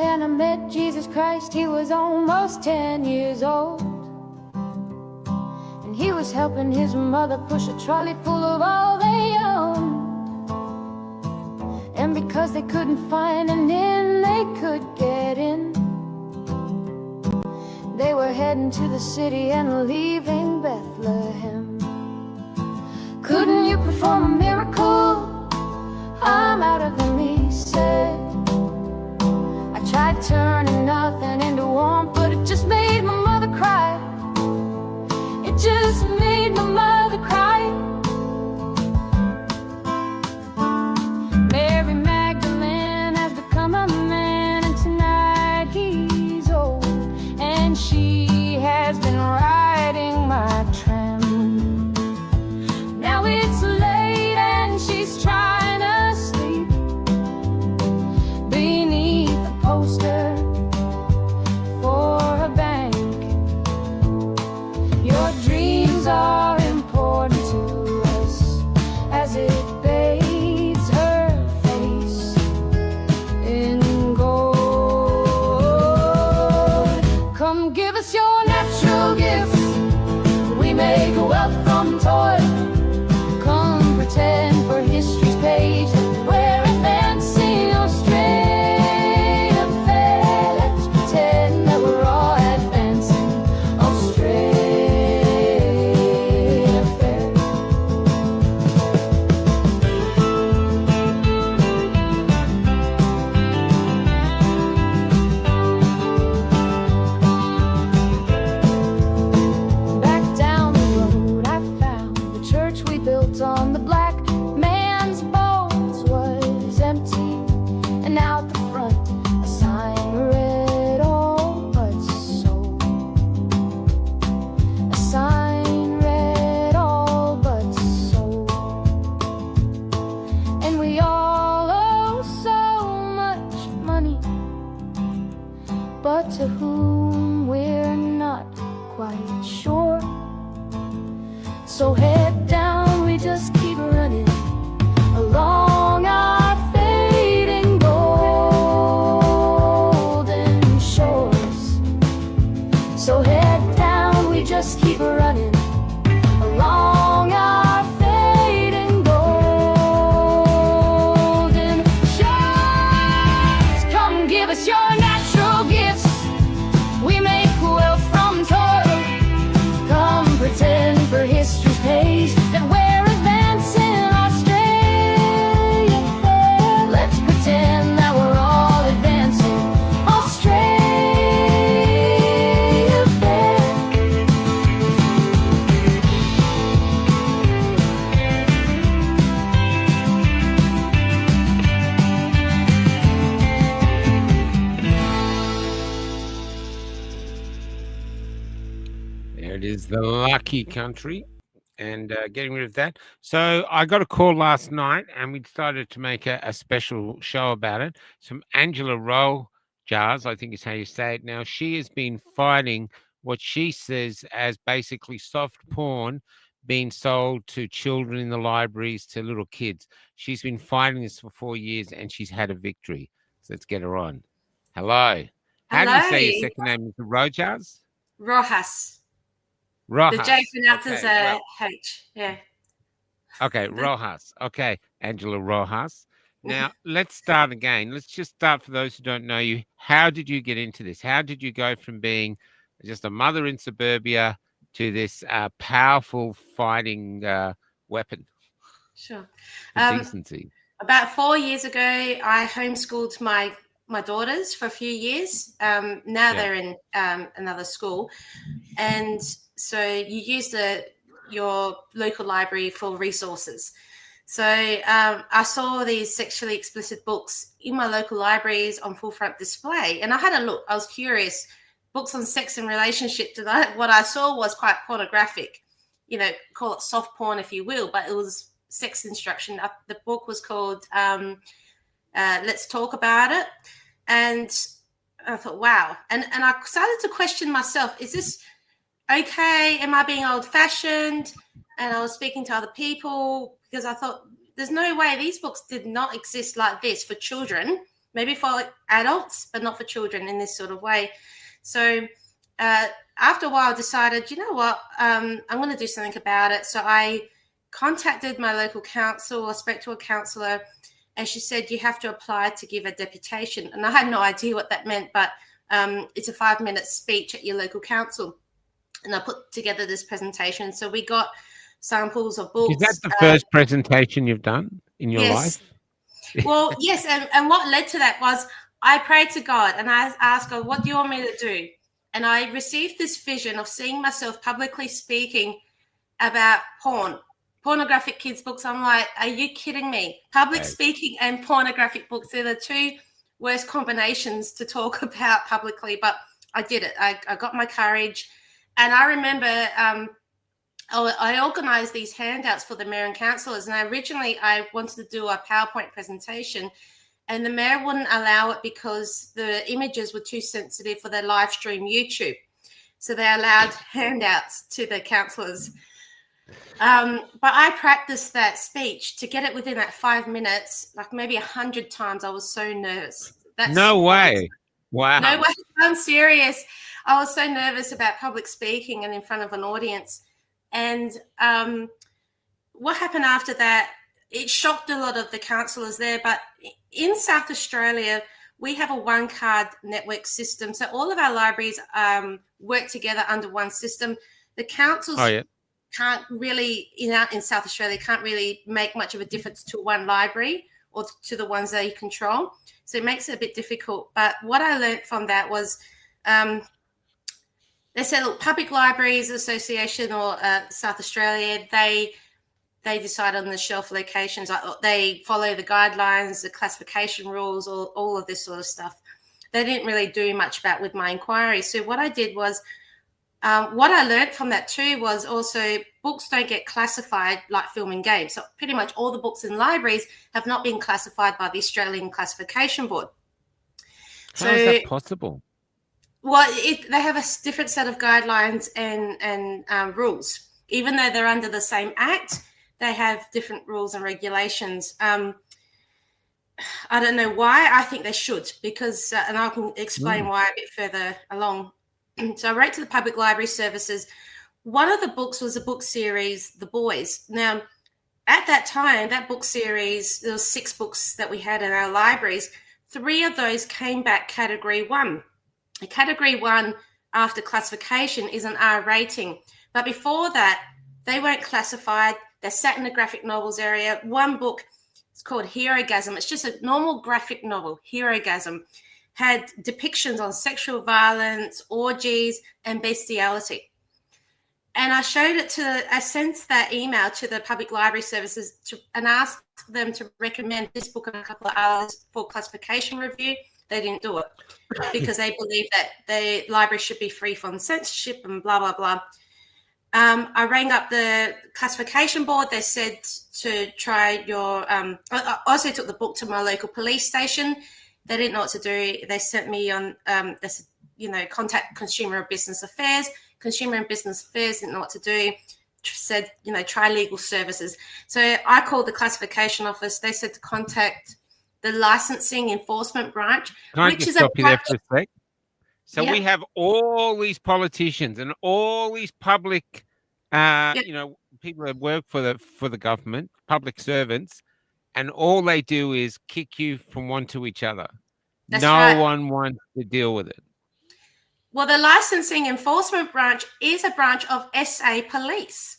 and I met Jesus Christ. He was almost 10 years old, and he was helping his mother push a trolley full of all they owned. And because they couldn't find an inn they could get in, they were heading to the city and leaving Bethlehem. Couldn't you perform a miracle? I'm out of them, he said. I tried turning nothing into warmth, but it just made my mother cry. It just made my mother cry. Mary Magdalene has become a man, and tonight he's old, and she has been riding my tram. Now it's late and she's trying to sleep beneath the poster for a bank. Your dreams are important to us as it bathes her face in gold. Come give us your natural gifts, we make wealth from toil. Come pretend for history's page that we're advancing Australia fair. Let's pretend that we're all advancing Australia fair. Back down the road I found the church we built on the black man's bones was empty, and out the front a sign read all but sold. A sign read all but sold. And we all owe so much money, but to whom we're not quite sure. So head down, we just keep running along our fading golden shores. So head down, we just keep running along our fading golden shores. Come give us your natural gifts, we make wealth from toil. Come pretend for history's page that we're advancing Australia fair. Let's pretend that we're all advancing Australia fair. There it is, the lucky country, and getting rid of that. So I got a call last night, and we decided to make a special show about it. Some Angela Rojas, I think is how you say it now. She has been fighting what she says as basically soft porn being sold to children in the libraries, to little kids. She's been fighting this for 4 years, and she's had a victory. So let's get her on. Hello. How do you say your Hello. second name? Is it Rojas? Rojas. Rojas. The J pronounces Okay, a well, H. Yeah. okay, Rojas. Okay, Angela Rojas. Now, let's start again. Let's just start for those who don't know you. How did you get into this? How did you go from being just a mother in suburbia to this powerful fighting weapon Sure. for decency? About 4 years ago, I homeschooled my daughters for a few years. Now Yeah. they're in another school, and so you use your local library for resources. So I saw these sexually explicit books in my local libraries on full front display, and I had a look. I was curious. Books on sex and relationship. What I saw was quite pornographic. You know, call it soft porn if you will, but it was sex instruction. The book was called Let's Talk About It. And I thought, wow. And I started to question myself, is this okay? Am I being old fashioned? And I was speaking to other people because I thought there's no way these books did not exist like this for children maybe for adults, but not for children in this sort of way. So after a while, I decided, you know what, I'm going to do something about it. So I contacted my local council. I spoke to a councillor, and she said, you have to apply to give a deputation. And I had no idea what that meant, but it's a 5-minute speech at your local council. And I put together this presentation. So we got samples of books. Is that the first presentation you've done in your life? Well, yes. And what led to that was I prayed to God and I asked God, what do you want me to do? And I received this vision of seeing myself publicly speaking about pornographic kids' books. I'm like, are you kidding me? Public speaking and pornographic books, they're the two worst combinations to talk about publicly, but I did it. I got my courage. And I remember I organized these handouts for the mayor and councillors. And originally I wanted to do a PowerPoint presentation, and the mayor wouldn't allow it because the images were too sensitive for their live stream YouTube. So they allowed handouts to the councillors. But I practiced that speech to get it within that 5 minutes, like maybe 100 times. I was so nervous. No way. Wow. No way. I'm serious. I was so nervous about public speaking and in front of an audience. And what happened after that, it shocked a lot of the councillors there. But in South Australia, we have a one-card network system. So all of our libraries work together under one system. The councils can't really, in South Australia, can't really make much of a difference to one library or to the ones they control. So it makes it a bit difficult. But what I learned from that was they said, look, Public Libraries Association or South Australia, they decide on the shelf locations. They follow the guidelines, the classification rules, all of this sort of stuff. They didn't really do much about with my inquiry. So what I did was, what I learned from that too was also books don't get classified like film and games. So pretty much all the books in libraries have not been classified by the Australian Classification Board. How is that possible? Well, they have a different set of guidelines and rules. Even though they're under the same act, they have different rules and regulations. I don't know why. I think they should, because, and I can explain why a bit further along. So I wrote to the Public Library Services. One of the books was a book series, The Boys. Now, at that time, that book series, there was 6 books that we had in our libraries. 3 of those came back Category 1. A Category 1 after classification is an R rating. But before that, they weren't classified. They sat in the graphic novels area. One book, it's called Herogasm. It's just a normal graphic novel, Herogasm, had depictions on sexual violence, orgies, and bestiality. And I sent that email to the Public Library Services and asked them to recommend this book and a couple of others for classification review. They didn't do it because they believe that the library should be free from censorship and blah, blah, blah. I rang up the classification board. They said to try your I also took the book to my local police station. They didn't know what to do. They sent me on, they said, contact Consumer and Business Affairs. Consumer and Business Affairs didn't know what to do. Said, try legal services. So I called the classification office. They said to contact the licensing enforcement branch. Can I just stop you there for a sec? So we have all these politicians and all these public, people that work for the government, public servants, and all they do is kick you from one to each other. That's no right. one wants to deal with it. Well, the licensing enforcement branch is a branch of SA Police.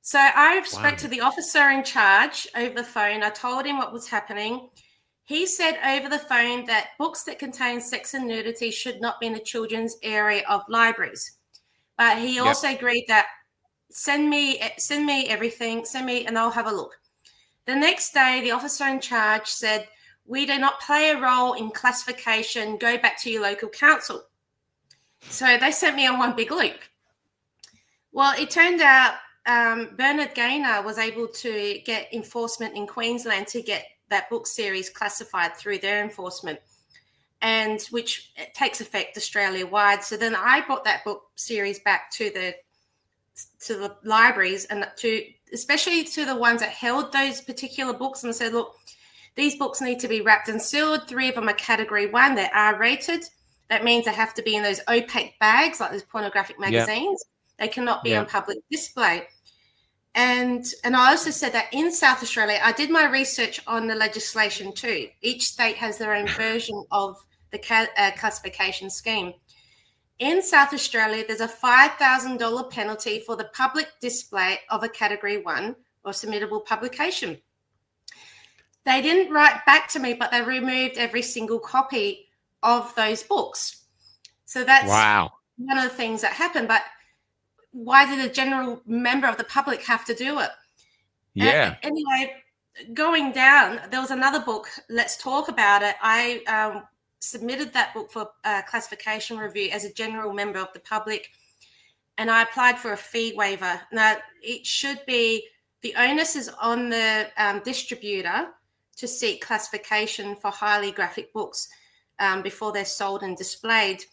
So I spoke to the officer in charge over the phone. I told him what was happening. He said over the phone that books that contain sex and nudity should not be in the children's area of libraries. But he also agreed that send me everything, and I'll have a look. The next day, the officer in charge said, we do not play a role in classification. Go back to your local council. So they sent me on one big loop. Well, it turned out Bernard Gaynor was able to get enforcement in Queensland to get that book series classified through their enforcement, and which takes effect Australia-wide. So then I brought that book series back to the libraries and especially to the ones that held those particular books and said, look, These books need to be wrapped and sealed. 3 of them are category 1. They're R-rated. That means they have to be in those opaque bags like those pornographic magazines. They cannot be on public display. And I also said that in South Australia, I did my research on the legislation too. Each state has their own version of the classification scheme. In South Australia, there's a $5,000 penalty for the public display of a Category 1 or submittable publication. They didn't write back to me, but they removed every single copy of those books. So that's one of the things that happened. But why did a general member of the public have to do it? Yeah. Anyway, going down, there was another book, Let's Talk About It. I submitted that book for classification review as a general member of the public, and I applied for a fee waiver. Now, it should be, the onus is on the distributor to seek classification for highly graphic books before they're sold and displayed.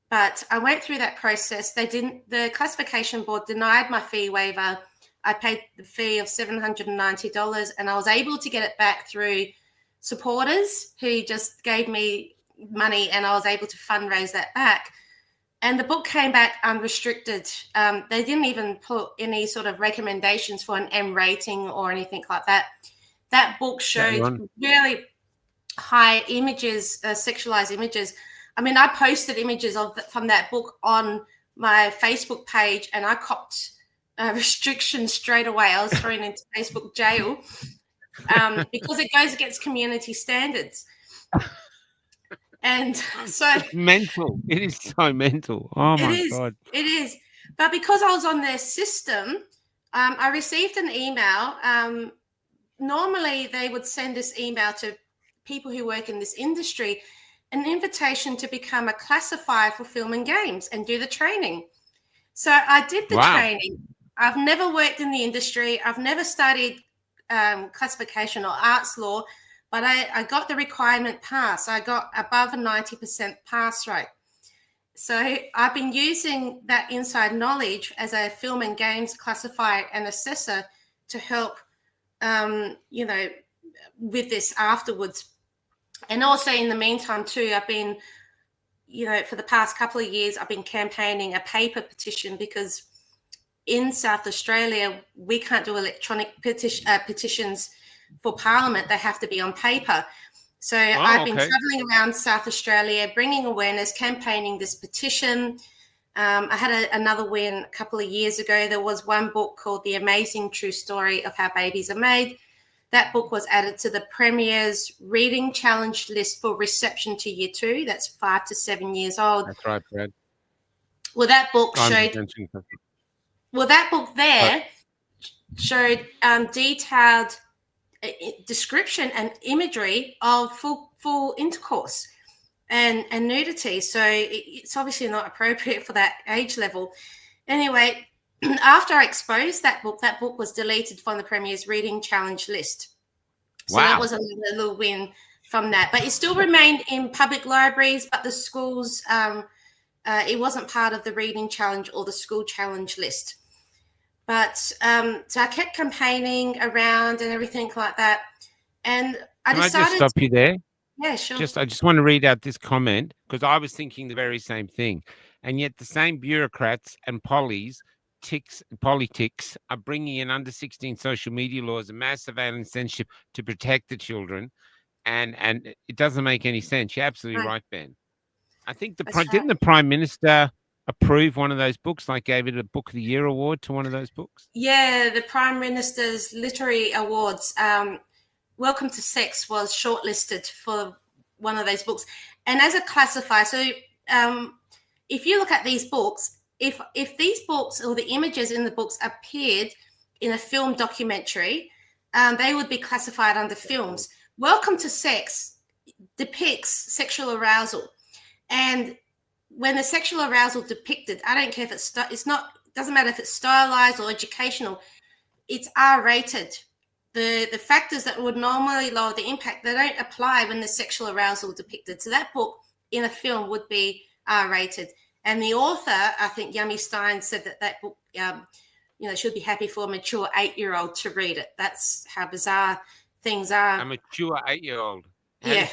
But I went through that process. The classification board denied my fee waiver. I paid the fee of $790, and I was able to get it back through supporters who just gave me money, and I was able to fundraise that back. And the book came back unrestricted. They didn't even put any sort of recommendations for an M rating or anything like that. That book showed really high images, sexualized images. I mean, I posted images from that book on my Facebook page, and I copped restrictions straight away. I was thrown into Facebook jail because it goes against community standards. And so it's mental. It is so mental. Oh my God. It is. But because I was on their system, I received an email. Normally they would send this email to people who work in this industry, an invitation to become a classifier for film and games and do the training. So I did the training. I've never worked in the industry. I've never studied classification or arts law, but I got the requirement pass. I got above a 90% pass rate. So I've been using that inside knowledge as a film and games classifier and assessor to help, with this afterwards. And also in the meantime too, I've been, for the past couple of years, I've been campaigning a paper petition because in South Australia, we can't do electronic petitions for Parliament. They have to be on paper. So I've been traveling around South Australia, bringing awareness, campaigning this petition. I had another win a couple of years ago. There was one book called The Amazing True Story of How Babies Are Made. That book was added to the Premier's Reading Challenge list for reception to Year 2. That's 5 to 7 years old. That's right, Brad. Well, that book showed detailed description and imagery of full intercourse and nudity. So it's obviously not appropriate for that age level. Anyway, after I exposed that book was deleted from the Premier's Reading Challenge list. So that was another little win from that. But it still remained in public libraries, but the schools, it wasn't part of the Reading Challenge or the School Challenge list. But so I kept campaigning around and everything like that. And I decided... Can I just stop you there? Yeah, sure. I just want to read out this comment because I was thinking the very same thing. And yet the same bureaucrats and politics are bringing in under 16 social media laws and mass surveillance censorship to protect the children. And it doesn't make any sense. You're absolutely right, Ben. I think didn't the Prime Minister approve one of those books, like gave it a Book of the Year award to one of those books? Yeah, the Prime Minister's Literary Awards. Welcome to Sex was shortlisted for one of those books. And as a classifier, so if you look at these books, if these books or the images in the books appeared in a film documentary, they would be classified under films. Welcome to Sex depicts sexual arousal. And when the sexual arousal depicted, I don't care if doesn't matter if it's stylized or educational, it's R-rated. The factors that would normally lower the impact, they don't apply when the sexual arousal depicted. So that book in a film would be R-rated. And the author, I think Yummy Stein, said that book, should be happy for a mature 8-year-old to read it. That's how bizarre things A are. mature 8-year-old. Yeah,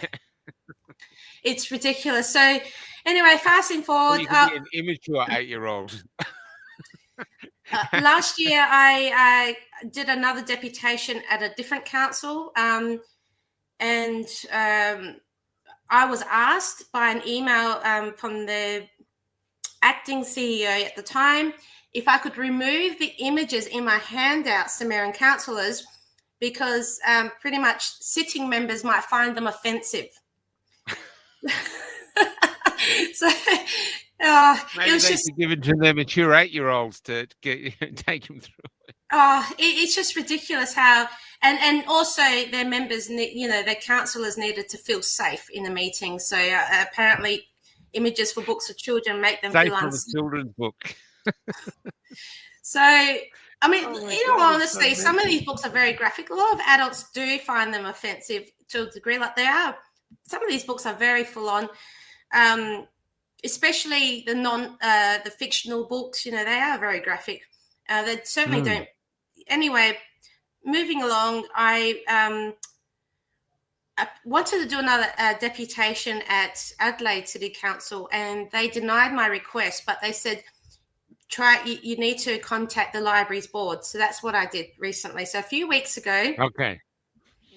it's ridiculous. So anyway, fasting Or forward. you could be an immature 8-year-old. Last year, I did another deputation at a different council, and I was asked by an email from the acting CEO at the time if I could remove the images in my handouts to mayor and councillors because pretty much sitting members might find them offensive. So Maybe it was they just should give it to their mature 8-year-olds to take them through. it's just ridiculous how, and also their members, their councillors needed to feel safe in the meeting. So apparently, images for books for children make them Safe feel from a unsafe. children's book. So, I mean, Oh my in all God, it's so honesty, some of mental. these books are very graphic. A lot of adults do find them offensive to a degree. Like they are, some of these books are very full on. Especially the fictional books, they are very graphic. They certainly don't. Anyway, moving along, I wanted to do another deputation at Adelaide City Council, and they denied my request, but they said, you need to contact the library's board. So that's what I did recently. So a few weeks ago, Okay.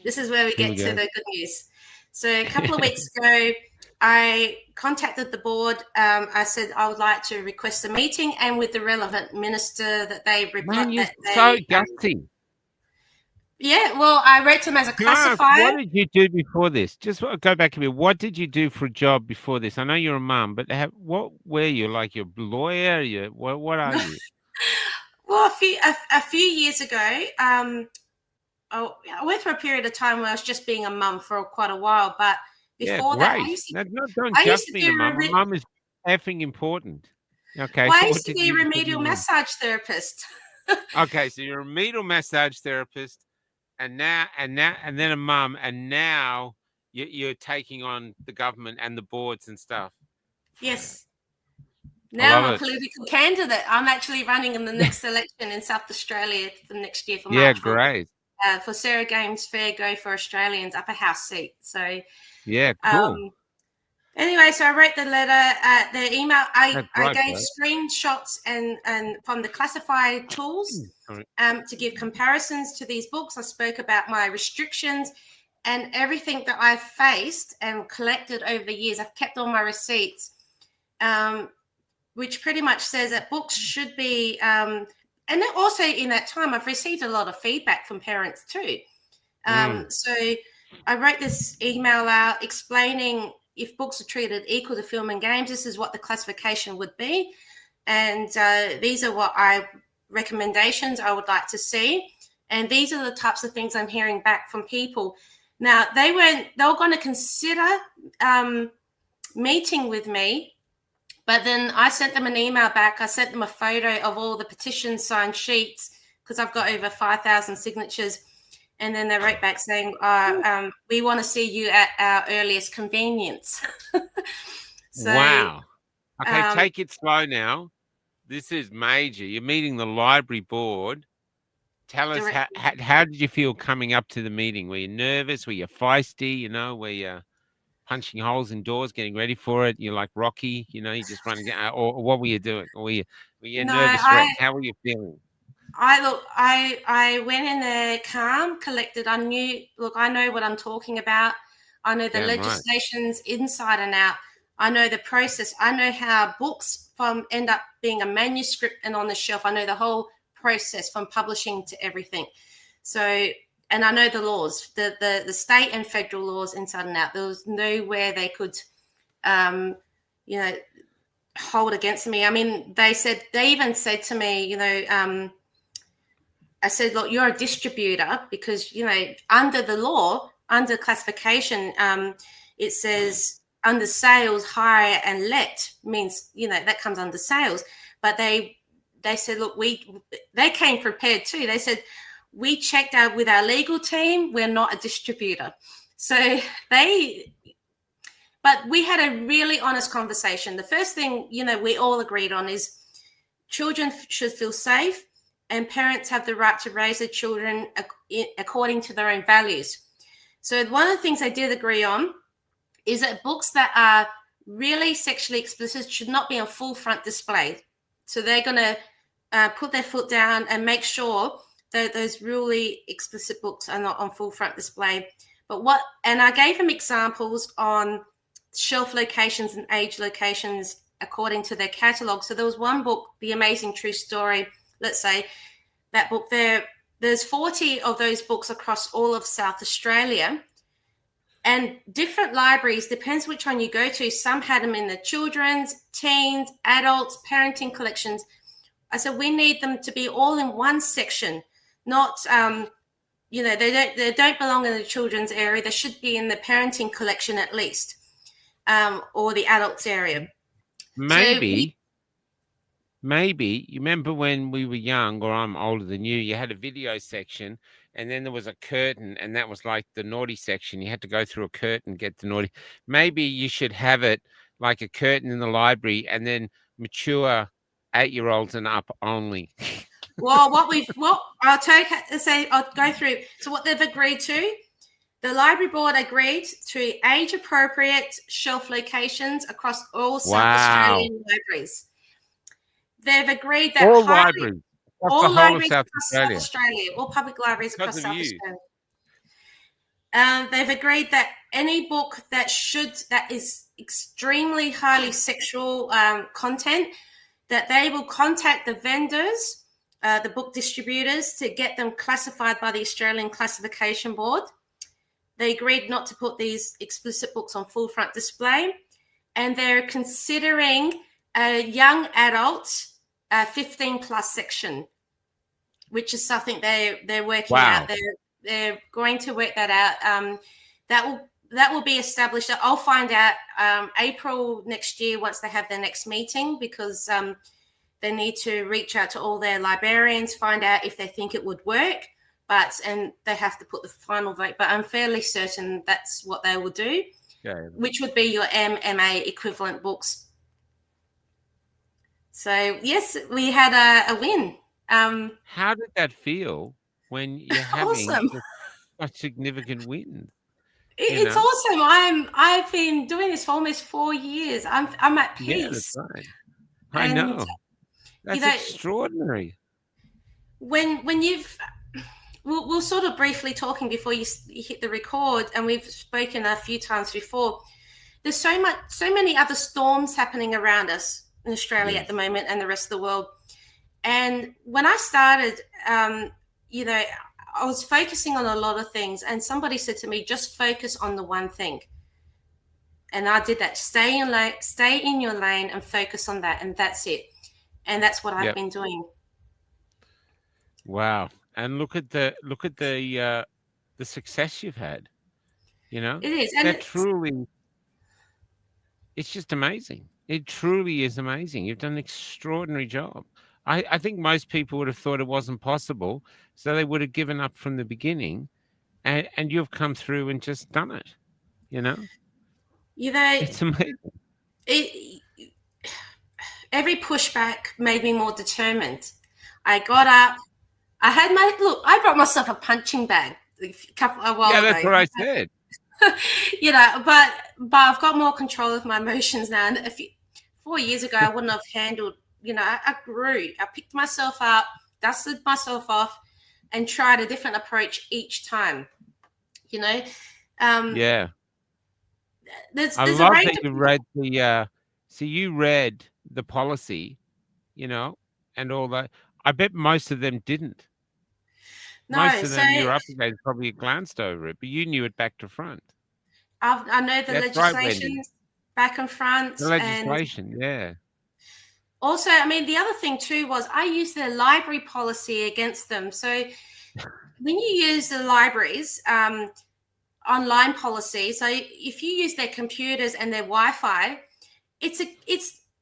this is where we Here get we to go. the good news. So a couple of weeks ago, I contacted the board. I said I would like to request a meeting, and with the relevant minister that they Man, replied you're that so they. gutsy. Yeah, well, I wrote to them as a Can I ask, classifier. what did you do before this? Just go back a bit. What did you do for a job before this? I know you're a mum, but what were you? Like you're a lawyer? What are you? Well, a few years ago, I went through a period of time where I was just being a mum for quite a while. But Yeah, before that, great. Don't I used just to be do a mum. A mum is effing important. Okay, well, I what used to did be a you do? remedial massage therapist. Okay, so you're a remedial massage therapist, and then a mum, and now you're taking on the government and the boards and stuff. Yes. I Now I'm love a it. political candidate. I'm actually running in the next election in South Australia for next year for Yeah, March great. for Sarah Games Fair Go for Australians upper house seat. So Yeah, cool. anyway, so I wrote the letter, the email. That's I right, gave bro. screenshots and from the classified tools Sorry. to give comparisons to these books. I spoke about my restrictions and everything that I've faced and collected over the years. I've kept all my receipts, which pretty much says that books should be. And then also in that time, I've received a lot of feedback from parents too. So I wrote this email out explaining if books are treated equal to film and games, this is what the classification would be. And these are what recommendations I would like to see. And these are the types of things I'm hearing back from people. Now, they were going to consider meeting with me, but then I sent them an email back. I sent them a photo of all the petition signed sheets because I've got over 5,000 signatures. And then they wrote back saying, we want to see you at our earliest convenience. So, wow. Okay, take it slow now. This is major. You're meeting the library board. Tell us, how did you feel coming up to the meeting? Were you nervous? Were you feisty? Were you punching holes in doors, getting ready for it? You're like Rocky, you're just running out. Or what were you doing? Or were you a nervous wreck? How were you feeling? I went in there calm, collected. I know what I'm talking about. I know the legislations inside and out. I know the process. I know how books end up being a manuscript and on the shelf. I know the whole process from publishing to everything. So, and I know the laws, the state and federal laws inside and out. There was nowhere they could, hold against me. I mean, they even said to me, I said, look, you're a distributor because, under the law, under classification, it says under sales, hire and let means, that comes under sales. But they said, look, they came prepared too. They said, we checked out with our legal team. We're not a distributor. So but we had a really honest conversation. The first thing, we all agreed on is children should feel safe. and parents have the right to raise their children according to their own values. So one of the things they did agree on is that books that are really sexually explicit should not be on full front display. So they're going to put their foot down and make sure that those really explicit books are not on full front display. And I gave them examples on shelf locations and age locations according to their catalog. So there was one book, The Amazing True Story, let's say, that book there's 40 of those books across all of South Australia. And different libraries, depends which one you go to. Some had them in the children's, teens, adults, parenting collections. I said, we need them to be all in one section, not, they don't belong in the children's area. They should be in the parenting collection at least, or the adults area. Maybe you remember when we were young, or I'm older than you had a video section, and then there was a curtain, and that was like the naughty section. You had to go through a curtain, get the naughty. Maybe you should have it like a curtain in the library, and then mature 8-year-olds and up only. Well, I'll go through. So what they've agreed to, the library board agreed to age-appropriate shelf locations across all South Australian libraries. They've agreed that all libraries across South Australia, all public libraries across South Australia. They've agreed that any book that is extremely highly sexual content, that they will contact the vendors, the book distributors, to get them classified by the Australian Classification Board. They agreed not to put these explicit books on full front display, and they're considering a young adult 15 plus section, which is something they're working out. They're going to work that out. That will be established. I'll find out April next year once they have their next meeting, because they need to reach out to all their librarians, find out if they think it would work, and they have to put the final vote. But I'm fairly certain that's what they will do, which would be your MMA equivalent books. So, yes, we had a win. How did that feel when you're having such significant wins? It's awesome. I've been doing this for almost 4 years. I'm at peace. Yeah, that's right. I know. That's extraordinary. When we're sort of briefly talking before you hit the record, and we've spoken a few times before. There's so many other storms happening around us in Australia at the moment, and the rest of the world. And when I started, I was focusing on a lot of things, and somebody said to me, just focus on the one thing. And I did that. Stay in your lane and focus on that, and that's it. And that's what I've been doing. Wow. And look at the success you've had. It is. And it's just amazing. It truly is amazing. You've done an extraordinary job. I think most people would have thought it wasn't possible, so they would have given up from the beginning, and you've come through and just done it. It's amazing. Every pushback made me more determined. I got up. I brought myself a punching bag a while ago. Yeah, that's what I said. But I've got more control of my emotions now. And 4 years ago, I wouldn't have handled, I grew. I picked myself up, dusted myself off, and tried a different approach each time. I love that you read you read the policy, and all that. I bet most of them didn't. Most of them you're up against probably glanced over it, but you knew it back to front. I know the legislation back and front. The legislation, yeah. Also, the other thing too was I used their library policy against them. So when you use the libraries online policy, so if you use their computers and their Wi-Fi, it's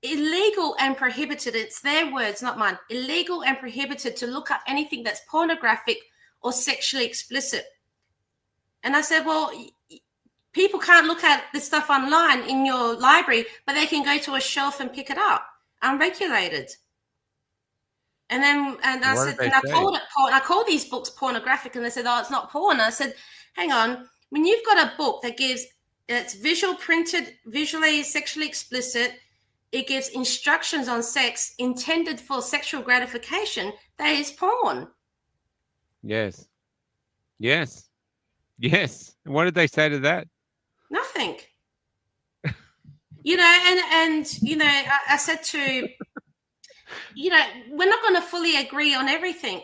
illegal and prohibited. It's their words, not mine. Illegal and prohibited to look up anything that's pornographic or sexually explicit. And I said, well, people can't look at this stuff online in your library, but they can go to a shelf and pick it up, unregulated. And I What said, did they and I say? called it porn. I called these books pornographic, and they said, "Oh, it's not porn." And I said, "Hang on, when you've got a book that gives it's visually sexually explicit, it gives instructions on sex intended for sexual gratification. That is porn." Yes. Yes. Yes. And what did they say to that? Nothing. And I said to, we're not going to fully agree on everything,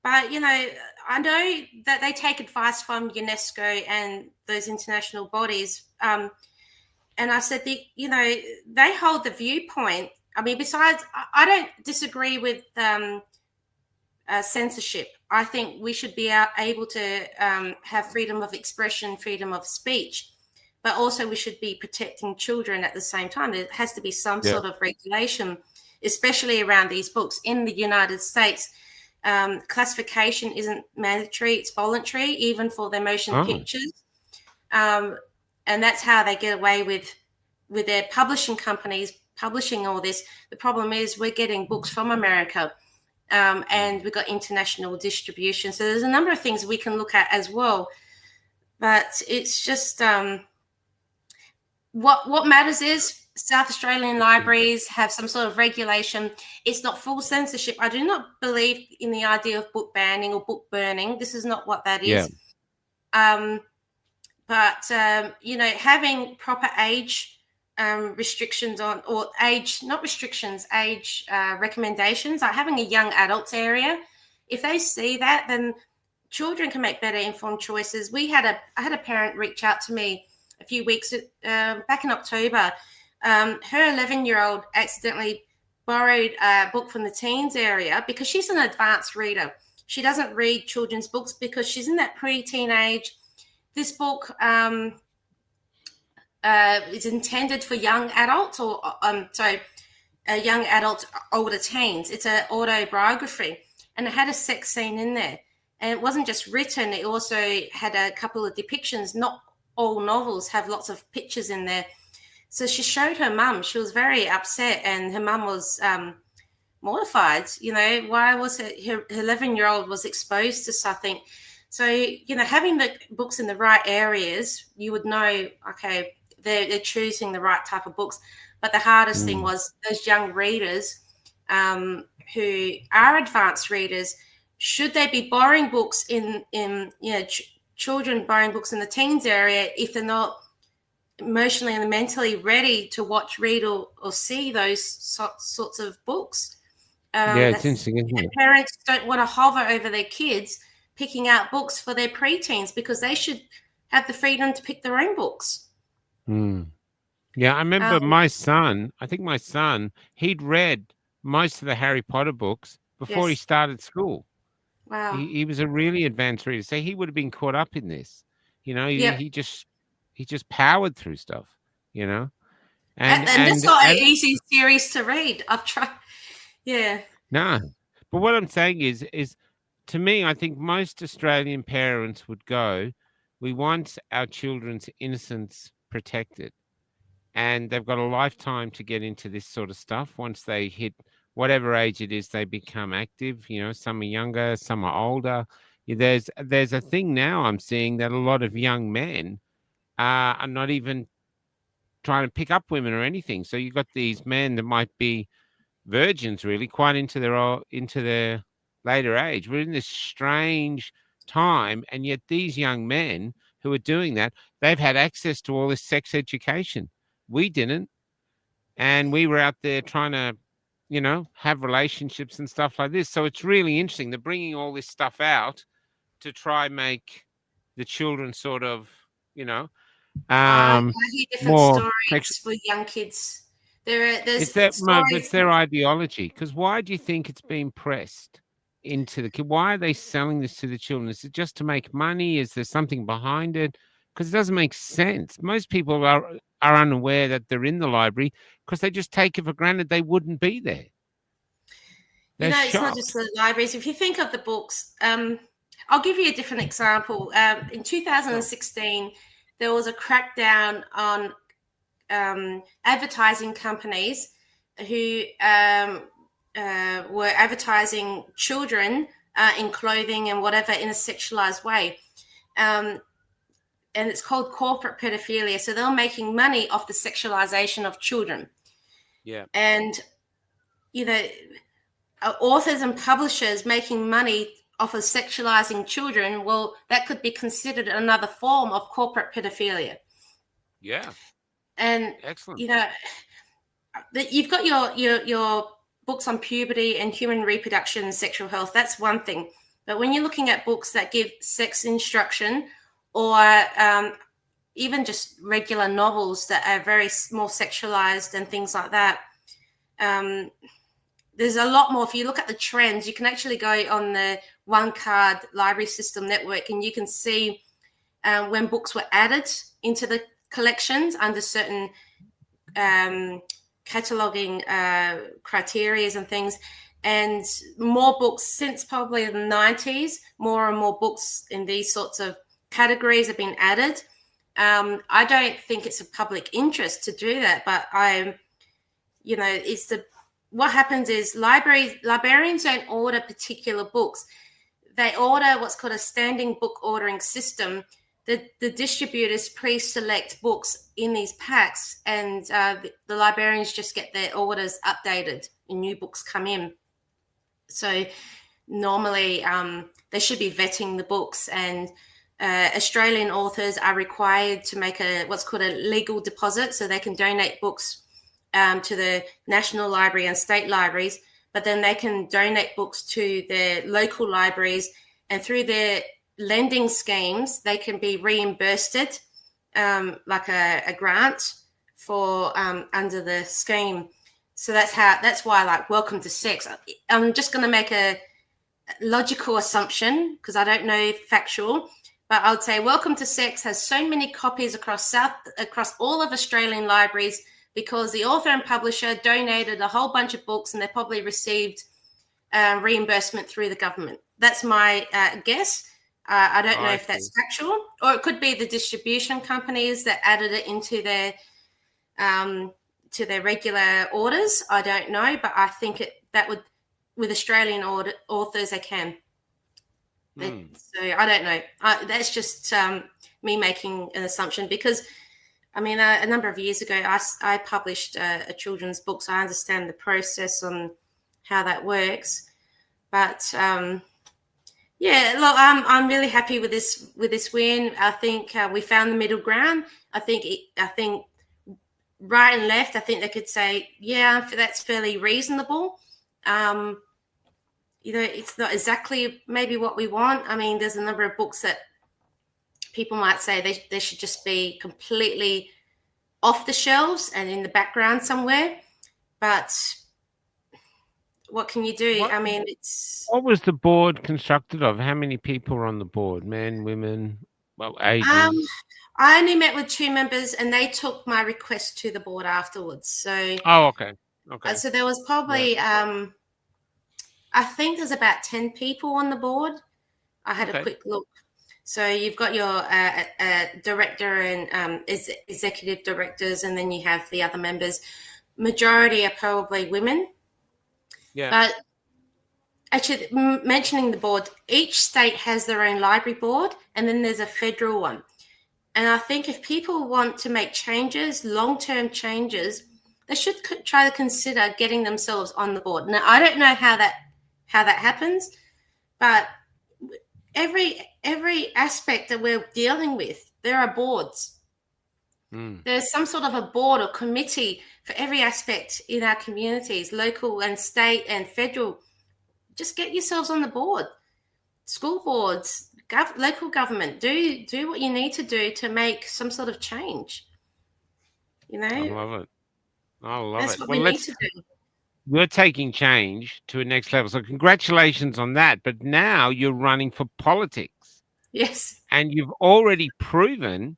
but I know that they take advice from UNESCO and those international bodies. And I said, they hold the viewpoint. I mean, besides, I don't disagree with censorship. I think we should be able to have freedom of expression, freedom of speech, but also we should be protecting children at the same time. There has to be some Yeah. sort of regulation, especially around these books. In the United States, classification isn't mandatory, it's voluntary, even for their motion pictures. And that's how they get away with their publishing companies publishing all this. The problem is we're getting books from America, and we've got international distribution. So there's a number of things we can look at as well. But it's just what matters is South Australian libraries have some sort of regulation. It's not full censorship. I do not believe in the idea of book banning or book burning. This is not what that is. But having proper age restrictions on, or age, not restrictions, age recommendations, like having a young adults area. If they see that, then children can make better informed choices. I had a parent reach out to me a few weeks back in October. Her 11-year-old accidentally borrowed a book from the teens area because she's an advanced reader. She doesn't read children's books because she's in that pre-teen age. This book is intended for young adults, or young adults, older teens. It's an autobiography, and it had a sex scene in there. And it wasn't just written; it also had a couple of depictions. Not all novels have lots of pictures in there. So she showed her mum. She was very upset, and her mum was mortified. Why was it her 11-year-old was exposed to something? So, having the books in the right areas, you would know, okay, they're choosing the right type of books. But the hardest thing was those young readers who are advanced readers. Should they be borrowing books children borrowing books in the teens area if they're not emotionally and mentally ready to watch, read, or see those sorts of books? It's interesting, isn't it? Parents don't want to hover over their kids picking out books for their preteens because they should have the freedom to pick their own books. Yeah, I remember my son, he'd read most of the Harry Potter books before he started school. Wow. He was a really advanced reader, so he would have been caught up in this. He just powered through stuff, And that's not an easy series to read. I've tried. Yeah. No. But what I'm saying is to me, I think most Australian parents would go, we want our children's innocence protected. And they've got a lifetime to get into this sort of stuff. Once they hit whatever age it is, they become active. Some are younger, some are older. There's a thing now I'm seeing that a lot of young men are not even trying to pick up women or anything. So you've got these men that might be virgins, really, quite into their later age. We're in this strange time, and yet these young men who are doing that, they've had access to all this sex education. We didn't, and we were out there trying to, have relationships and stuff like this. So it's really interesting. They're bringing all this stuff out to try make the children sort of, I hear different more stories for young kids. It's their ideology. Because why do you think it's being pressed into the kid? Why are they selling this to the children? Is it just to make money? Is there something behind it? Because it doesn't make sense. Most people are unaware that they're in the library because they just take it for granted they wouldn't be there. It's not just the libraries. If you think of the books, I'll give you a different example. In 2016, there was a crackdown on advertising companies who were advertising children in clothing and whatever in a sexualized way. And it's called corporate pedophilia. So they're making money off the sexualization of children. Yeah. And, authors and publishers making money off of sexualizing children, well, that could be considered another form of corporate pedophilia. Yeah. And, Excellent. You've got your books on puberty and human reproduction and sexual health. That's one thing. But when you're looking at books that give sex instruction, or even just regular novels that are very more sexualized and things like that, there's a lot more. If you look at the trends, you can actually go on the One Card Library System Network and you can see when books were added into the collections under certain cataloging criteria and things. And more books since probably the 90s, more and more books in these sorts of categories have been added. I don't think it's a public interest to do that, but what happens is librarians don't order particular books. They order what's called a standing book ordering system. The distributors pre-select books in these packs, and the librarians just get their orders updated and new books come in. So normally they should be vetting the books, and Australian authors are required to make what's called a legal deposit, so they can donate books to the National Library and state libraries, but then they can donate books to their local libraries, and through their lending schemes, they can be reimbursed like a grant for under the scheme. So that's why, like, Welcome to Sex. I'm just going to make a logical assumption because I don't know factual, but I would say Welcome to Sex has so many copies across all of Australian libraries because the author and publisher donated a whole bunch of books and they probably received reimbursement through the government. That's my guess. I don't know if that's factual, or it could be the distribution companies that added it into their to their regular orders. I don't know, but I think that would, with Australian authors, they can. So I don't know. That's just me making an assumption because, I mean, a number of years ago, I published a children's book, so I understand the process on how that works. But yeah, look, I'm really happy with this win. I think we found the middle ground. I think right and left, I think they could say, yeah, that's fairly reasonable. It's not exactly maybe what we want. I mean, there's a number of books that people might say they should just be completely off the shelves and in the background somewhere. But what can you do? I mean, what was the board constructed of? How many people were on the board? Men, women, ages? I only met with 2 members, and they took my request to the board afterwards. So, okay. So there was probably, I think there's about 10 people on the board. I had a quick look. So you've got your director and executive directors, and then you have the other members. Majority are probably women. Yeah. But actually, mentioning the board, each state has their own library board, and then there's a federal one. And I think if people want to make changes, long-term changes, they should try to consider getting themselves on the board. Now, I don't know how that happens, but every aspect that we're dealing with, there are boards. There's some sort of a board or committee for every aspect in our communities, local and state and federal. Just get yourselves on the board. School boards, local government, do what you need to do to make some sort of change. I love it. That's what we need to do. You're taking change to a next level. So congratulations on that. But now you're running for politics. Yes. And you've already proven,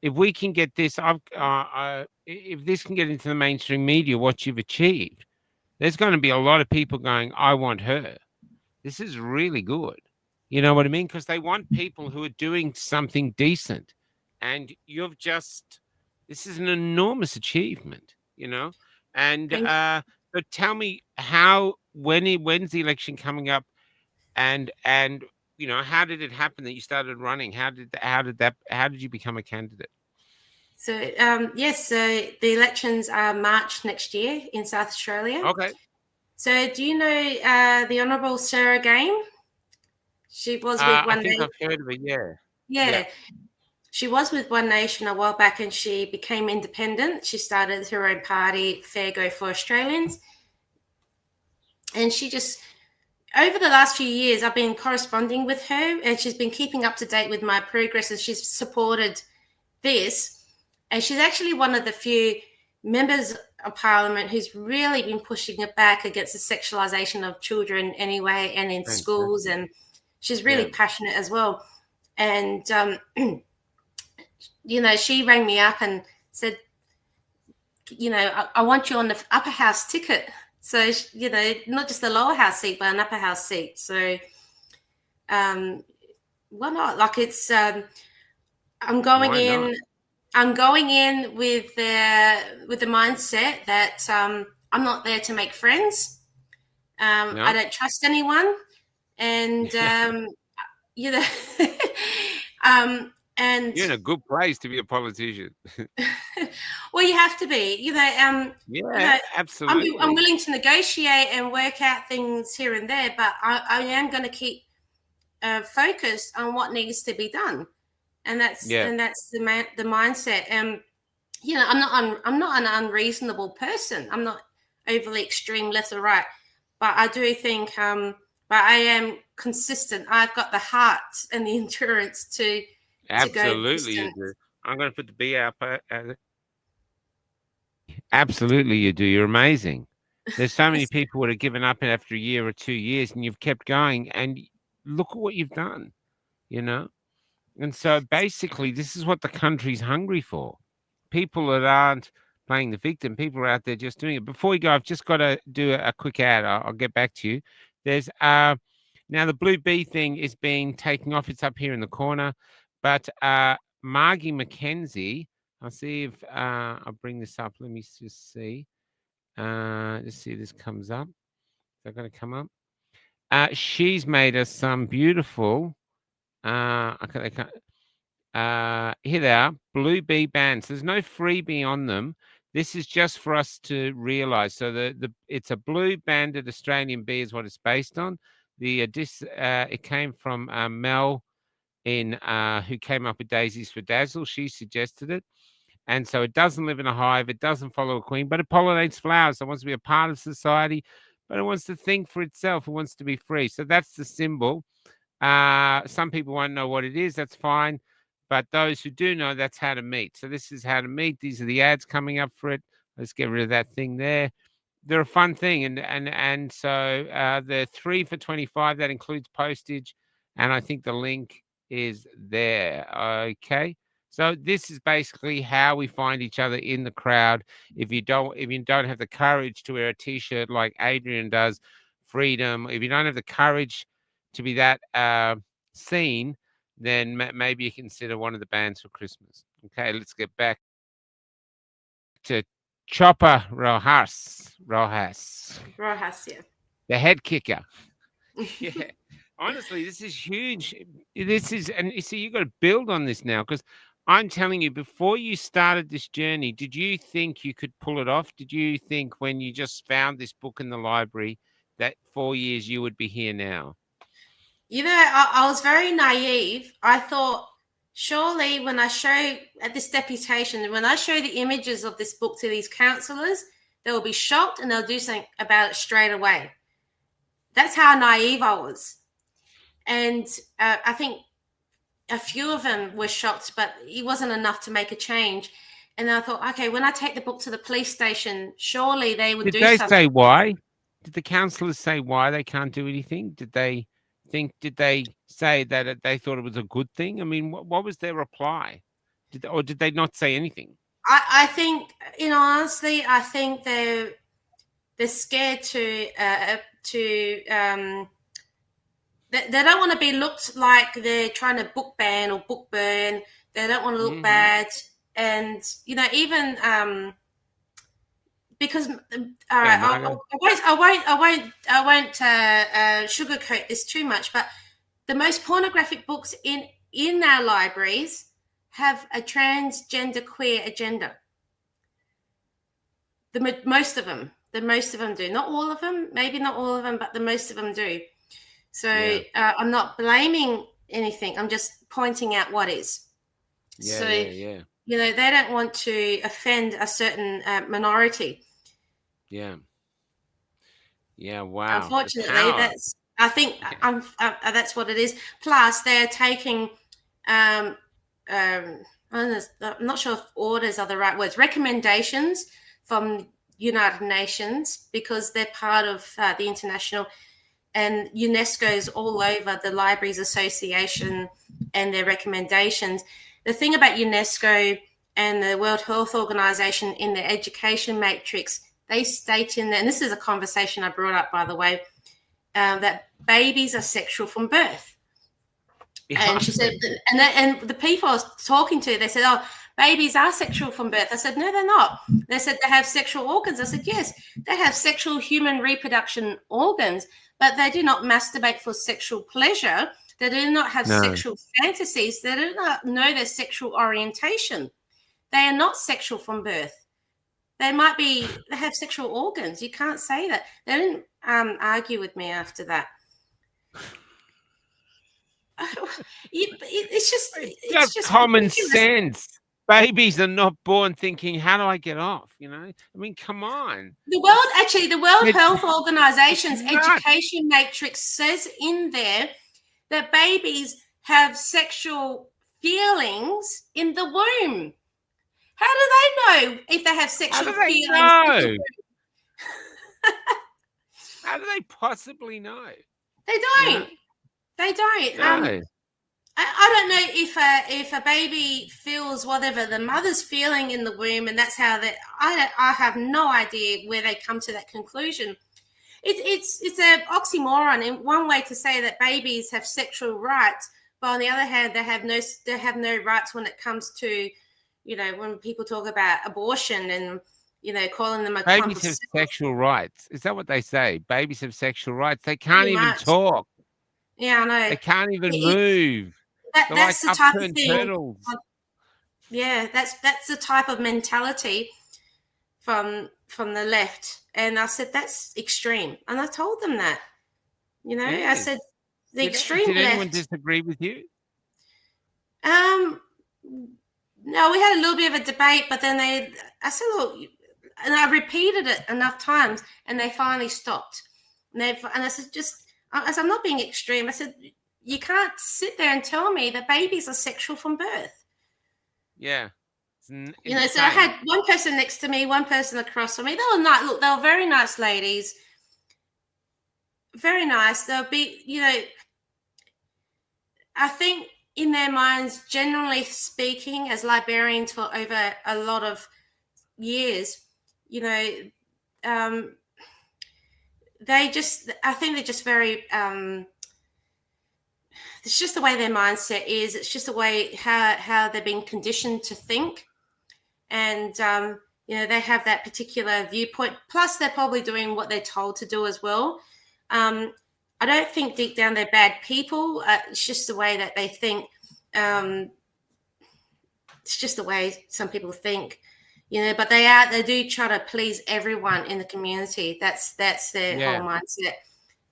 if we can get this, if this can get into the mainstream media, what you've achieved, there's going to be a lot of people going, I want her. This is really good. You know what I mean? Because they want people who are doing something decent. And this is an enormous achievement, And So tell me when's the election coming up, and how did it happen that you started running? How did you become a candidate? So yes, so the elections are March next year in South Australia. Okay. So do you know the Honourable Sarah Game? She was with I One think Nation. I've heard of it. Yeah. Yeah. Yeah, she was with One Nation a while back, and she became independent. She started her own party, Fair Go for Australians, and she just over the last few years, I've been corresponding with her, and she's been keeping up to date with my progress, and she's supported this. And she's actually one of the few members of parliament who's really been pushing it back against the sexualization of children anyway, and in schools. Fantastic. And she's really Yeah. passionate as well. And, she rang me up and said, I want you on the upper house ticket. So, not just the lower house seat, but an upper house seat. So, why not? Like I'm going Why not? in. I'm going in with the mindset that I'm not there to make friends. I No. don't trust anyone, and you know, and You're in a good place to be a politician. well, you have to be. Yeah, I'm absolutely. willing to negotiate and work out things here and there, but I am going to keep focused on what needs to be done, and that's Yeah, the mindset. I'm not an unreasonable person. I'm not overly extreme left or right, but I do think but I am consistent. I've got the heart and the endurance to go the absolutely you distance. do. I'm going to put the B out. Absolutely you do. You're amazing. There's so many people that have given up after a year or 2 years, and you've kept going, and look at what you've done, you know? And so basically, this is what the country's hungry for. People that aren't playing the victim, people are out there just doing it. Before we go, I've just got to do a quick ad. I'll get back to you. There's now the Blue Bee thing is being taken off. It's up here in the corner. But Margie McKenzie, I'll see if I'll bring this up. Let me just see. Let's see if this comes up. Is that going to come up? She's made us some beautiful. Okay, they can't. Here they are, Blue Bee bands. There's no freebie on them. This is just for us to realize. So it's a blue banded Australian bee is what it's based on. It came from Mel who came up with Daisies for Dazzle. She suggested it. And so it doesn't live in a hive. It doesn't follow a queen, but it pollinates flowers. So it wants to be a part of society, but it wants to think for itself. It wants to be free. So that's the symbol. Some people won't know what it is. That's fine. But those who do know, that's how to meet. So this is how to meet. These are the ads coming up for it. Let's get rid of that thing there. They're a fun thing. And so the 3 for 25, that includes postage. And I think the link is there. Okay. So this is basically how we find each other in the crowd. If you don't have the courage to wear a t-shirt like Adrian does, freedom. If you don't have the courage to be that seen, then maybe you consider one of the bands for Christmas. Okay, let's get back to Chopper Rojas, Rojas, yeah. the head kicker. Yeah, honestly, this is huge. And you see, you got to build on this now because I'm telling you, before you started this journey, did you think you could pull it off? Did you think when you just found this book in the library that 4 years you would be here now? I was very naive. I thought, surely when I show at this deputation, when I show the images of this book to these counsellors, they will be shocked and they'll do something about it straight away. That's how naive I was. And I think a few of them were shocked, but it wasn't enough to make a change. And I thought, okay, when I take the book to the police station, surely they would Did do they something. say why? Did the councillors say why they can't do anything? Did they say that they thought it was a good thing? I mean, what was their reply? Did they not say anything? I think, honestly, I think they're scared to they don't want to be looked like they're trying to book ban or book burn. They don't want to look bad. And, even because all Yeah, right, Margaret. I won't sugarcoat this too much, but the most pornographic books in our libraries have a transgender queer agenda. Most of them do. Not all of them, maybe not all of them, but the most of them do. So I'm not blaming anything. I'm just pointing out what is. So Yeah. they don't want to offend a certain minority. Yeah. Wow. Unfortunately, that's what it is. Plus, they're taking I'm not sure if orders are the right words, recommendations from United Nations, because they're part of the international, and UNESCO's all over the Libraries Association and their recommendations. The thing about UNESCO and the World Health Organization in their education matrix, they state in there, and this is a conversation I brought up, by the way, that babies are sexual from birth. And she said, and the people I was talking to, they said, oh, babies are sexual from birth. I said, no, they're not. They said they have sexual organs. I said, yes, they have sexual human reproduction organs, but they do not masturbate for sexual pleasure. They do not have sexual fantasies. They do not know their sexual orientation. They are not sexual from birth. They have sexual organs. You can't say that. They didn't argue with me after that. It's just common sense. Babies are not born thinking, how do I get off? I mean, come on. The World Health Organization's education matrix says in there that babies have sexual feelings in the womb. How do they know if they have sexual feelings in the womb? How do they possibly know? They don't. They don't. No. I don't know if a baby feels whatever the mother's feeling in the womb, and that's how they. I have no idea where they come to that conclusion. It's an oxymoron. In one way to say that babies have sexual rights, but on the other hand, they have no rights when it comes to, when people talk about abortion and calling them a babies have sexual rights. Is that what they say? Babies have sexual rights. They can't even talk. Yeah, I know. They can't even move. That's the type of thing. Turtles. Yeah, that's the type of mentality from the left. And I said, that's extreme. And I told them that. I said the extreme left. Did anyone disagree with you? No, we had a little bit of a debate, but then I said, look, and I repeated it enough times, and they finally stopped. And I said, I'm not being extreme. I said, you can't sit there and tell me that babies are sexual from birth. Yeah. So I had one person next to me, one person across from me. They were nice. Look, they were very nice ladies. Very nice. They'll be, I think in their minds, generally speaking, as librarians for over a lot of years, I think they're just very, it's just the way their mindset is. It's just the way how they've been conditioned to think. And, they have that particular viewpoint. Plus, they're probably doing what they're told to do as well. I don't think deep down they're bad people. It's just the way that they think. It's just the way some people think, but they do try to please everyone in the community. That's their whole mindset.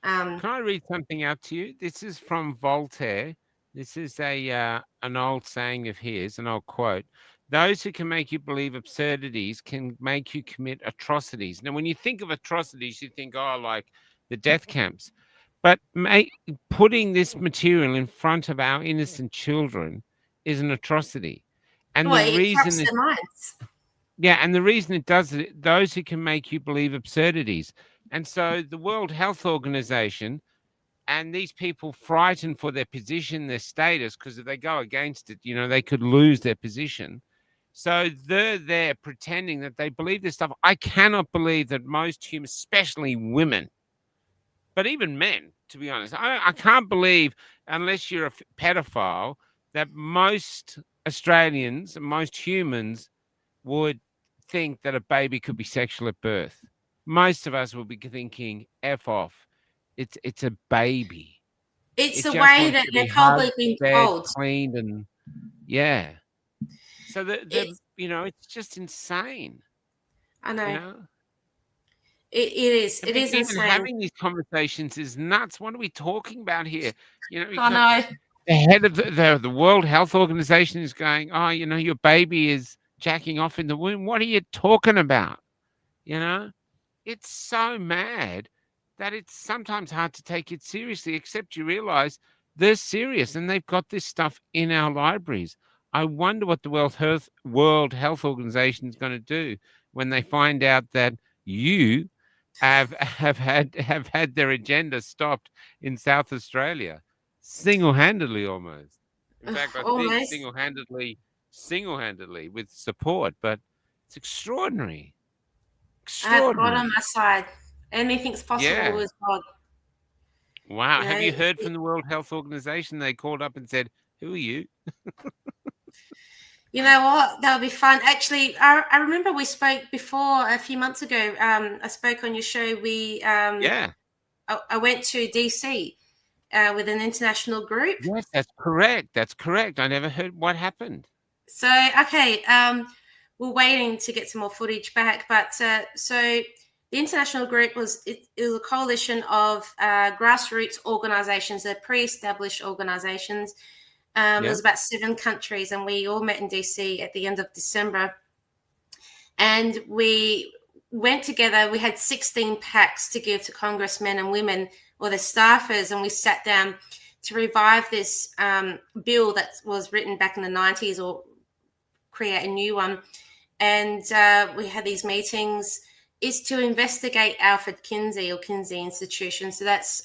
Can I read something out to you? This is from Voltaire. This is an old saying of his, an old quote. Those who can make you believe absurdities can make you commit atrocities. Now, when you think of atrocities, you think, like the death camps. But putting this material in front of our innocent children is an atrocity. And the reason their minds. Yeah, and the reason it does it, those who can make you believe absurdities. And so the World Health Organization and these people frightened for their position, their status, because if they go against it, they could lose their position. So they're there pretending that they believe this stuff. I cannot believe that most humans, especially women, but even men, to be honest, I can't believe, unless you're a pedophile, that most Australians, most humans would think that a baby could be sexual at birth. Most of us will be thinking, F off. It's a baby. It's It the just way wants that to they're be probably hugged, being fed, told. cleaned, and yeah. So It's, it's just insane, I you know. know? It is. I It mean, is even insane. having these conversations is nuts. What are we talking about here? You've I got know. the head of the World Health Organization is going, oh, your baby is jacking off in the womb. What are you talking about? You know? It's so mad that it's sometimes hard to take it seriously, except you realize they're serious and they've got this stuff in our libraries. I wonder what the World Health Organization is going to do when they find out that you have had their agenda stopped in South Australia, single-handedly almost. In fact, I think Almost. single-handedly with support, but it's extraordinary. I have God on Extraordinary. my side. Anything's possible Yeah. with God. Wow. You Have know. you heard from the World Health Organization? They called up and said, "Who are you?" You know what? That would be fun. Actually, I remember we spoke before a few months ago. I spoke on your show. Yeah. I went to DC with an international group. Yes, that's correct. That's correct. I never heard what happened. So okay, we're waiting to get some more footage back. But so the international group it was a coalition of grassroots organisations, they're pre-established organisations. It Yeah. was about 7 countries, and we all met in DC at the end of December. And we went together. We had 16 packs to give to congressmen and women or the staffers, and we sat down to revive this bill that was written back in the 90s or create a new one. And we had these meetings. Is to investigate Alfred Kinsey or Kinsey Institution. So that's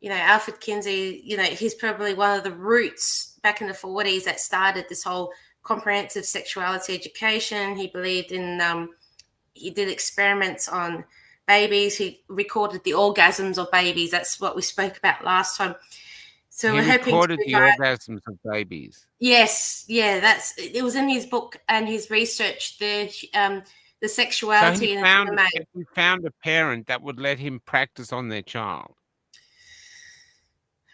Alfred Kinsey, he's probably one of the roots back in the 40s that started this whole comprehensive sexuality education. He believed in, he did experiments on babies. He recorded the orgasms of babies. That's what we spoke about last time. So He we're hoping to recorded the orgasms of babies. Yes, yeah, it was in his book and his research. The sexuality So in the he found a parent that would let him practice on their child.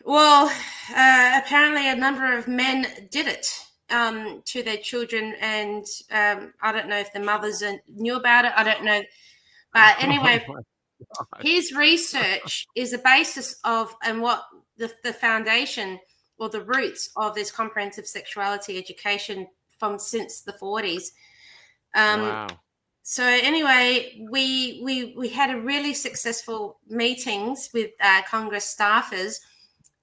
Well, apparently a number of men did it to their children, and I don't know if the mothers knew about it. I don't know. But anyway, his research is the basis of and what the foundation or the roots of this comprehensive sexuality education from since the 40s. Wow. So anyway, we had a really successful meetings with Congress staffers.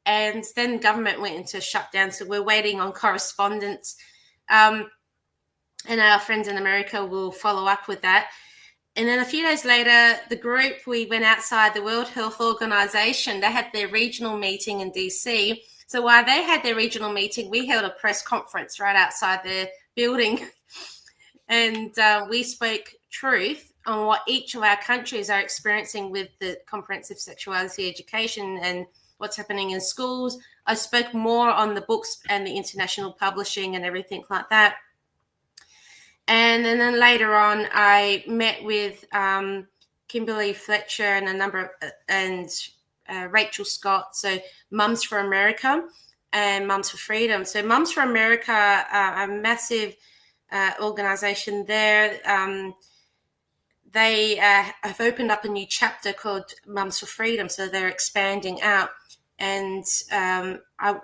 And then government went into shutdown. So we're waiting on correspondence. And our friends in America will follow up with that. And then a few days later, the group, we went outside the World Health Organization. They had their regional meeting in DC. So while they had their regional meeting, we held a press conference right outside their building. And we spoke truth on what each of our countries are experiencing with the comprehensive sexuality education and what's happening in schools. I spoke more on the books and the international publishing and everything like that. And then later on, I met with Kimberly Fletcher and a number of, Rachel Scott. So Mums for America and Mums for Freedom. So Mums for America, a massive organization there. They have opened up a new chapter called Mums for Freedom. So they're expanding out. And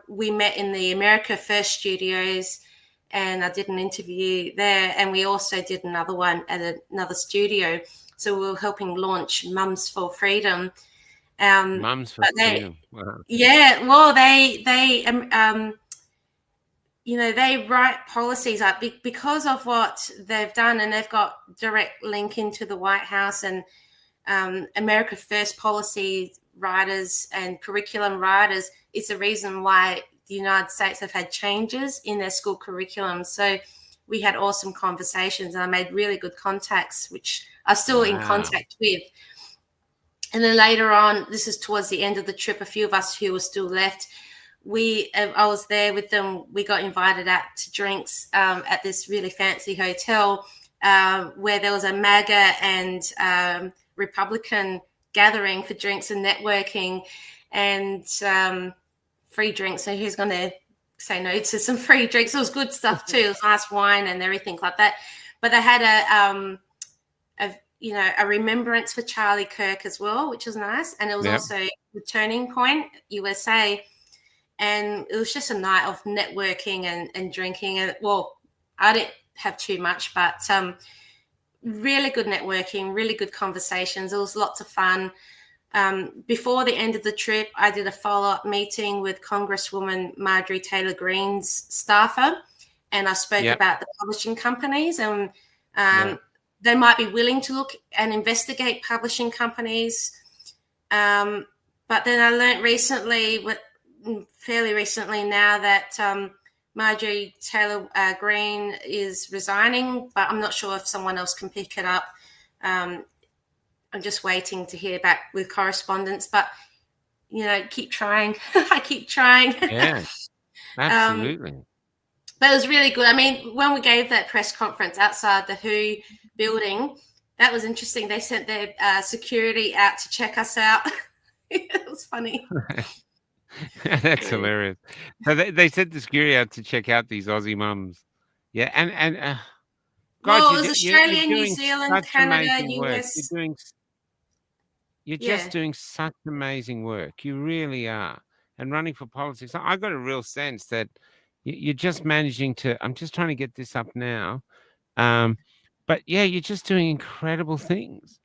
we met in the America First studios, and I did an interview there. And we also did another one at another studio. So we were helping launch Mums for Freedom. Mums for Freedom. Wow. Yeah, well, they write policies up because of what they've done, and they've got direct link into the White House and America First policy writers and curriculum writers. It's the reason why the United States have had changes in their school curriculum. So we had awesome conversations, and I made really good contacts, which I'm still in contact with. And then later on, this is towards the end of the trip, a few of us who were still left, I was there with them. We got invited out to drinks at this really fancy hotel where there was a MAGA and Republican gathering for drinks and networking and free drinks. So who's going to say no to some free drinks? It was good stuff too. It was nice wine and everything like that. But they had a remembrance for Charlie Kirk as well, which was nice. And it was also the Turning Point, USA. And it was just a night of networking and drinking. And well, I didn't have too much, but really good networking, really good conversations. It was lots of fun. Before the end of the trip, I did a follow-up meeting with Congresswoman Marjorie Taylor Greene's staffer, and I spoke about the publishing companies, and they might be willing to look and investigate publishing companies. But then I learned fairly recently now that Marjorie Taylor Greene is resigning, but I'm not sure if someone else can pick it up. I'm just waiting to hear back with correspondence, but keep trying. I keep trying. Yeah, absolutely. But it was really good. I mean, when we gave that press conference outside the WHO building, that was interesting. They sent their security out to check us out. It was funny. That's hilarious. So they sent the security out to check out these Aussie mums. Yeah, and God, well, it was Australia, New Zealand, Canada, US. You're just doing such amazing work. You really are. And running for politics, I got a real sense that you're just managing to. I'm just trying to get this up now. But yeah, you're just doing incredible things.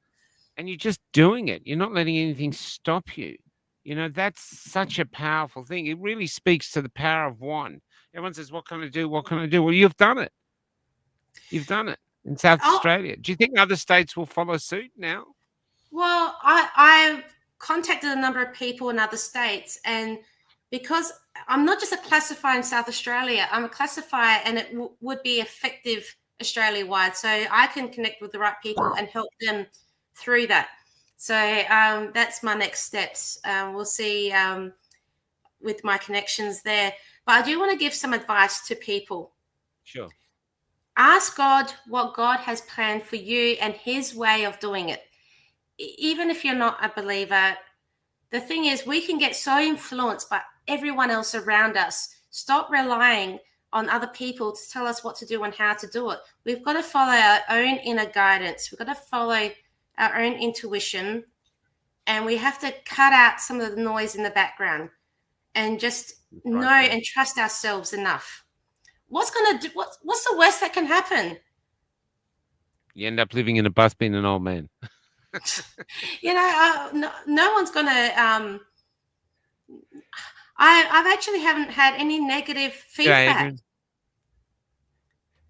And you're just doing it. You're not letting anything stop you. That's such a powerful thing. It really speaks to the power of one. Everyone says, what can I do? What can I do? Well, you've done it. You've done it in South Australia. Do you think other states will follow suit now? Well, I contacted a number of people in other states, and because I'm not just a classifier in South Australia, I'm a classifier, and it would be effective Australia-wide. So I can connect with the right people and help them through that. So that's my next steps. We'll see with my connections there. But I do want to give some advice to people. Sure. Ask God what God has planned for you and his way of doing it. Even if you're not a believer, the thing is we can get so influenced by everyone else around us. Stop relying on other people to tell us what to do and how to do it. We've got to follow our own inner guidance. We've got to follow our own intuition, and we have to cut out some of the noise in the background and just know and trust ourselves enough. What's the worst that can happen? You end up living in a bus being an old man. No one's gonna. I've actually haven't had any negative feedback.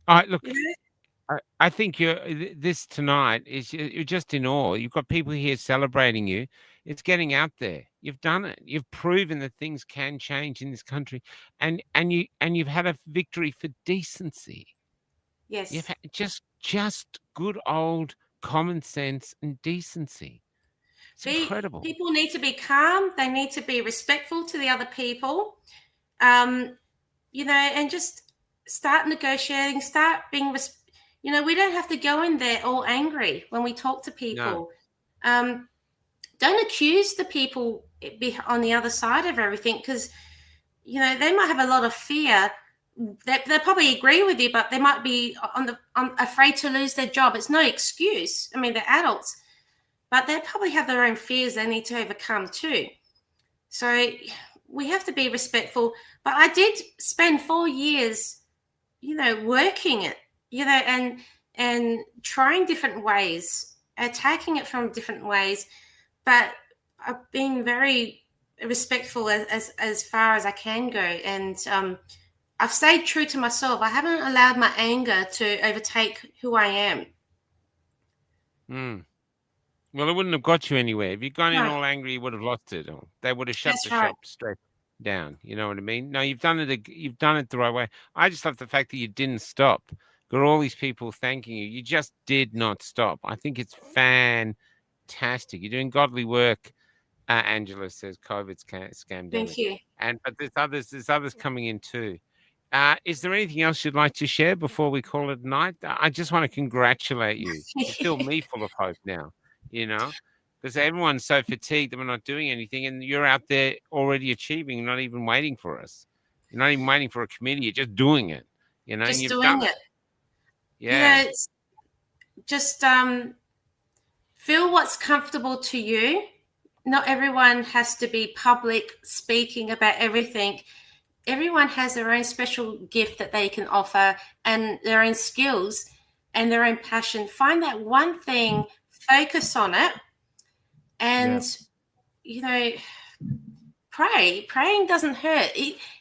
All right, look. I think this tonight is you're just in awe. You've got people here celebrating you. It's getting out there. You've done it. You've proven that things can change in this country, and you've had a victory for decency. Yes, you've had just good old common sense and decency. It's incredible. People need to be calm. They need to be respectful to the other people, and just start negotiating. Start being we don't have to go in there all angry when we talk to people. No. Don't accuse the people on the other side of everything, because, they might have a lot of fear. They probably agree with you, but they might be afraid to lose their job. It's no excuse. I mean, they're adults, but they probably have their own fears they need to overcome too. So we have to be respectful. But I did spend 4 years, working it. And trying different ways, attacking it from different ways, but I've been very respectful as far as I can go, and I've stayed true to myself. I haven't allowed my anger to overtake who I am. Well, it wouldn't have got you anywhere. If you'd gone in all angry, you would have lost it. Or they would have shut the shop straight down. You know what I mean? No, you've done it. You've done it the right way. I just love the fact that you didn't stop. Got all these people thanking you. You just did not stop. I think it's fantastic. You're doing godly work. Angela says COVID's Thank scamdemic. you. But there's others coming in too. Is there anything else you'd like to share before we call it night? I just want to congratulate you. You fill me full of hope now, because everyone's so fatigued that we're not doing anything, and you're out there already achieving, not even waiting for us. You're not even waiting for a committee. You're just doing it, and Just you've doing done it. it. Yeah. It's just feel what's comfortable to you. Not everyone has to be public speaking about everything. Everyone has their own special gift that they can offer and their own skills and their own passion. Find that one thing, focus on it, and pray. Praying doesn't hurt.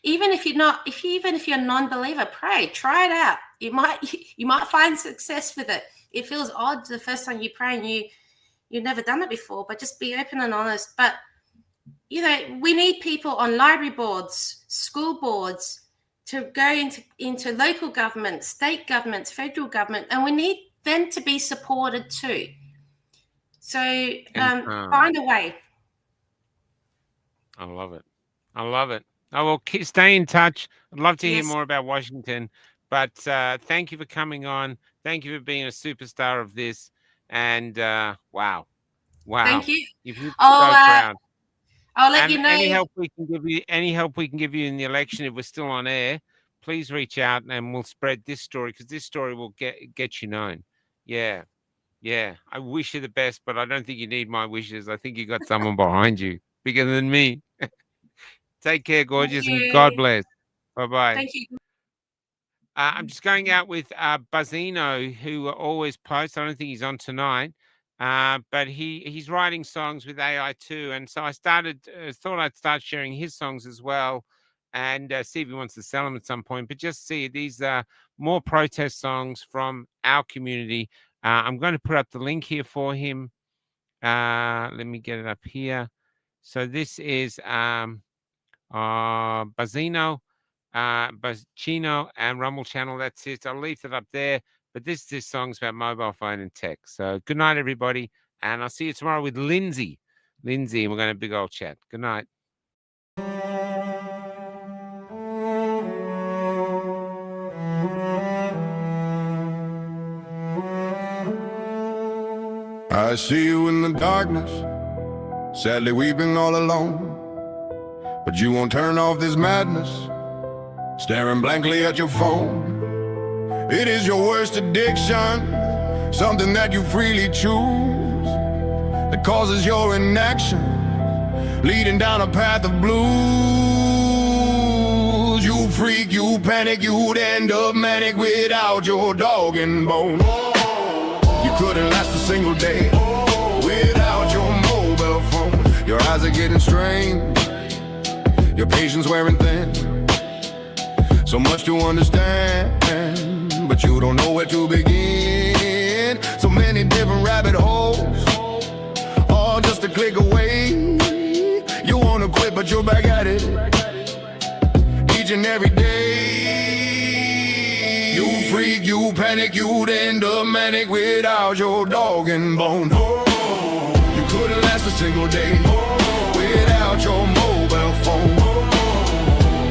Even if you're a non-believer, pray. Try it out. You might find success with it. It feels odd the first time you pray and you've never done it before, but just be open and honest. But we need people on library boards, school boards, to go into local government, state governments, federal government, and we need them to be supported too. So find a way. I love it. I will stay in touch. I'd love to hear Yes. more about Washington, but thank you for coming on. Thank you for being a superstar of this. And wow. Thank you. You've so I'll let you know. Any help we can give you in the election, if we're still on air, please reach out and we'll spread this story, because this story will get you known. Yeah. I wish you the best, but I don't think you need my wishes. I think you got someone behind you bigger than me. Take care, gorgeous, and God bless. Bye-bye. Thank you. I'm just going out with Buzzino, who always posts. I don't think he's on tonight, but he's writing songs with AI too. And so I thought I'd start sharing his songs as well, and see if he wants to sell them at some point. But just see, these are more protest songs from our community. I'm going to put up the link here for him. Let me get it up here. So this is Buzzino, Buzzino and Rumble Channel. That's it. I'll leave it up there. But this song's about mobile phone and tech. So good night, everybody. And I'll see you tomorrow with Lindsay. And we're going to have a big old chat. Good night. I see you in the darkness, sadly weeping all alone. But you won't turn off this madness, staring blankly at your phone. It is your worst addiction, something that you freely choose, that causes your inaction, leading down a path of blues. You freak, you panic, you'd end up manic without your dog and bone. You couldn't last a single day without your mobile phone. Your eyes are getting strained, your patience wearing thin. So much to understand, but you don't know where to begin. So many different rabbit holes, all just a click away. You wanna quit, but you're back at it each and every day. You freak, you panic, you'd end up manic without your dog and bone. You couldn't last a single day without your mobile phone.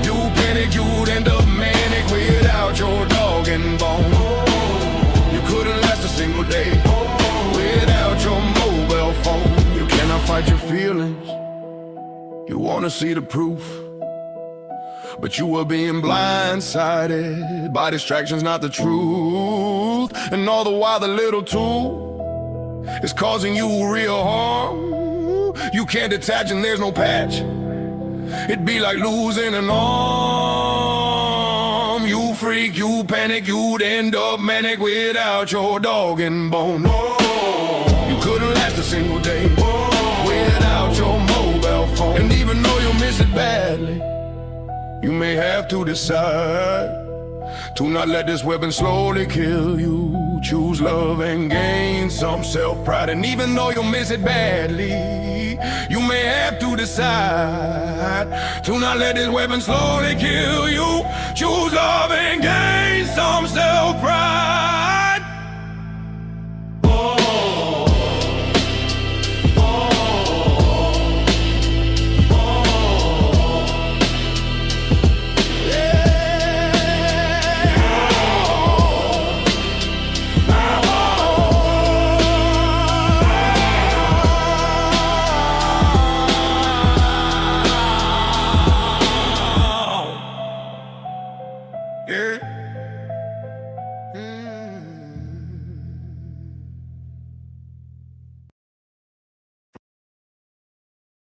You panic, you'd end up manic without your dog and bone. You couldn't last a single day without your mobile phone. You cannot fight your feelings, you wanna see the proof, but you were being blindsided by distractions, not the truth. And all the while the little tool is causing you real harm. You can't detach and there's no patch. It'd be like losing an arm. You freak, you panic, you'd end up manic without your dog and bone. You couldn't last a single day without your mobile phone. And even though you'll miss it badly, you may have to decide to not let this weapon slowly kill you. Choose love and gain some self-pride. And even though you'll miss it badly, you may have to decide to not let this weapon slowly kill you. Choose love and gain some self-pride. yeah.